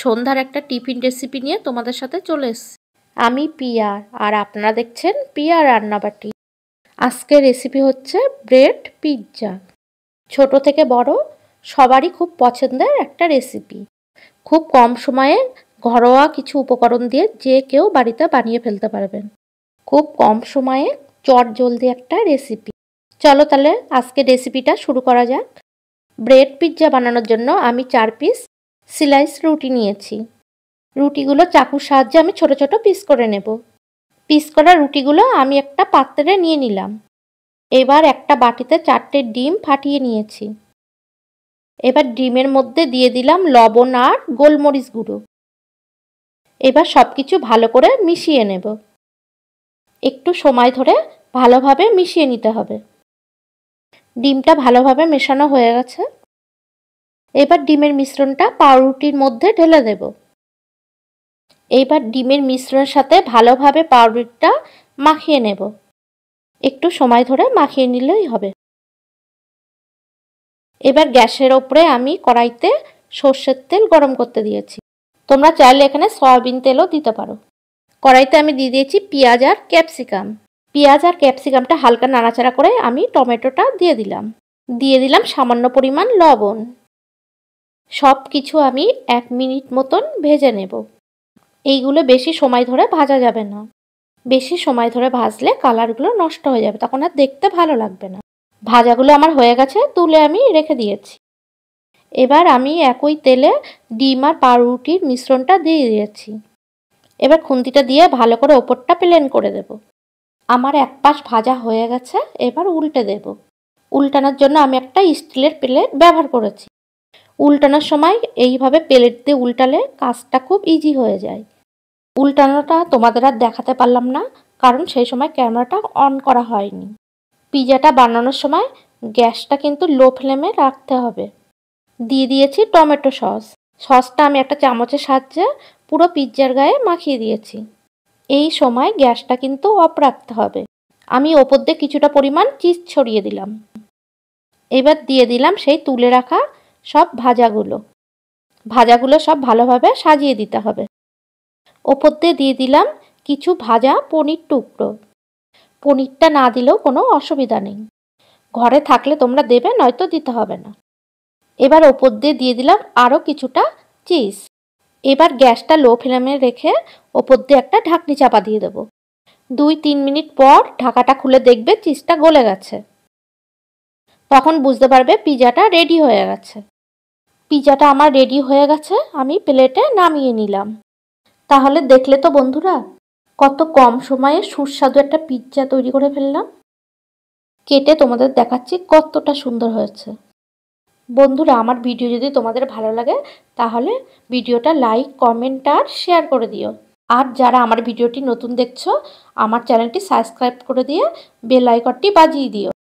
সন্ধ্যার একটা tiffin recipe নিয়ে তোমাদের সাথে চলে এসেছি। আমি পিয়া আর আপনারা দেখছেন পিয়া রান্নাবাটি। আজকের রেসিপি হচ্ছে ব্রেড পিৎজা। ছোট থেকে বড় সবারই খুব পছন্দের একটা রেসিপি। খুব কম সময়ে ঘরোয়া কিছু উপকরণ দিয়ে যে কেউ বাড়িতে বানিয়ে ফেলতে পারবেন। খুব কম সময়ে চটজলদি একটা রেসিপি। চলো তাহলে আজকে রেসিপিটা শুরু করা যাক। ব্রেড পিৎজা বানানোর জন্য আমি 4 পিস স্লাইস রুটি নিয়েছি। রুটিগুলো চাকুর সাহায্যে আমি ছোট ছোট পিস করে নেব। পিস করা রুটিগুলো আমি একটা পাত্রে নিয়ে নিলাম। এবার একটা বাটিতে 4টে ডিম ফাটিয়ে নিয়েছি। এবার ডিমের মধ্যে দিয়ে দিলাম লবণ আর গোলমরিচ গুঁড়ো। এবার সব কিছু ভালো করে মিশিয়ে নেব। একটু সময় ধরে ভালোভাবে মিশিয়ে নিতে হবে। ডিমটা ভালোভাবে মেশানো হয়ে গেছে। এবার ডিমের মিশ্রণটা পাউরুটির মধ্যে ঢেলে দেব। এইবার ডিমের মিশ্রণের সাথে ভালোভাবে পাউরুটিটা মাখিয়ে নেব। একটু সময় ধরে মাখিয়ে নিলেই হবে। এবার গ্যাসের ওপরে আমি কড়াইতে সর্ষের তেল গরম করতে দিয়েছি। তোমরা চাইলে এখানে সয়াবিন তেলও দিতে পারো। কড়াইতে আমি দিয়ে দিয়েছি পেঁয়াজ আর ক্যাপসিকাম। পেঁয়াজ আর ক্যাপসিকামটা হালকা নাড়াচাড়া করে আমি টমেটোটা দিয়ে দিলাম সামান্য পরিমাণ লবণ। সব কিছু আমি 1 মিনিট মতন ভেজে নেব। এইগুলো বেশি সময় ধরে ভাজা যাবে না। বেশি সময় ধরে ভাজলে কালারগুলো নষ্ট হয়ে যাবে, তখন আর দেখতে ভালো লাগবে না। ভাজাগুলো আমার হয়ে গেছে, তুলে আমি রেখে দিয়েছি। এবার আমি একই তেলে ডিম আর পাউরুটির মিশ্রণটা দিয়ে দিয়েছি। এবার খুন্তিটা দিয়ে ভালো করে ওপরটা প্লেন করে দেব। আমার এক পাশ ভাজা হয়ে গেছে, এবার উল্টে দেব। উল্টানোর জন্য আমি একটা স্টিলের প্লেট ব্যবহার করেছি। উল্টানোর সময় এইভাবে প্লেট দিয়ে উল্টালে কাজটা খুব ইজি হয়ে যায়। উল্টানোটা তোমাদের আর দেখাতে পারলাম না, কারণ সেই সময় ক্যামেরাটা অন করা হয়নি। পিৎজাটা বানানোর সময় গ্যাসটা কিন্তু লো ফ্লেমে রাখতে হবে। দিয়ে দিয়েছি টমেটো সস। সসটা আমি একটা চামচের সাহায্যে পুরো পিৎজার গায়ে মাখিয়ে দিয়েছি। এই সময় গ্যাসটা কিন্তু অফ রাখতে হবে। আমি ওপর দিয়ে কিছুটা পরিমাণ চিজ ছড়িয়ে দিলাম। এবার দিয়ে দিলাম সেই তুলে রাখা সব ভাজাগুলো সব ভালোভাবে সাজিয়ে দিতে হবে। ওপর দিয়ে দিলাম কিছু ভাজা পনির টুকরো। পনিরটা না দিলেও কোনো অসুবিধা নেই। ঘরে থাকলে তোমরা দেবে, নয়তো দিতে হবে না। এবার ওপর দিয়ে দিলাম আরও কিছুটা চিজ। এবার গ্যাসটা লো ফ্লেমে রেখে ওপর দিয়ে একটা ঢাকনি চাপা দিয়ে দেবো। 2-3 মিনিট পর ঢাকাটা খুলে দেখবে চিজটা গলে গেছে। তখন বুঝতে পারবে পিৎজাটা রেডি হয়ে গেছে। পিৎজাটা আমার রেডি হয়ে গেছে, আমি প্লেটে নামিয়ে নিলাম। তাহলে দেখলে তো বন্ধুরা, কত কম সময়ে সুস্বাদু একটা পিৎজা তৈরি করে ফেললাম। কেটে তোমাদের দেখাচ্ছি কতটা সুন্দর হয়েছে। বন্ধুরা, আমার ভিডিও যদি তোমাদের ভালো লাগে তাহলে ভিডিওটা লাইক, কমেন্ট আর শেয়ার করে দিও। আর যারা আমার ভিডিওটি নতুন দেখছো, আমার চ্যানেলটি সাবস্ক্রাইব করে দিয়ে বেল আইকনটি বাজিয়ে দিও।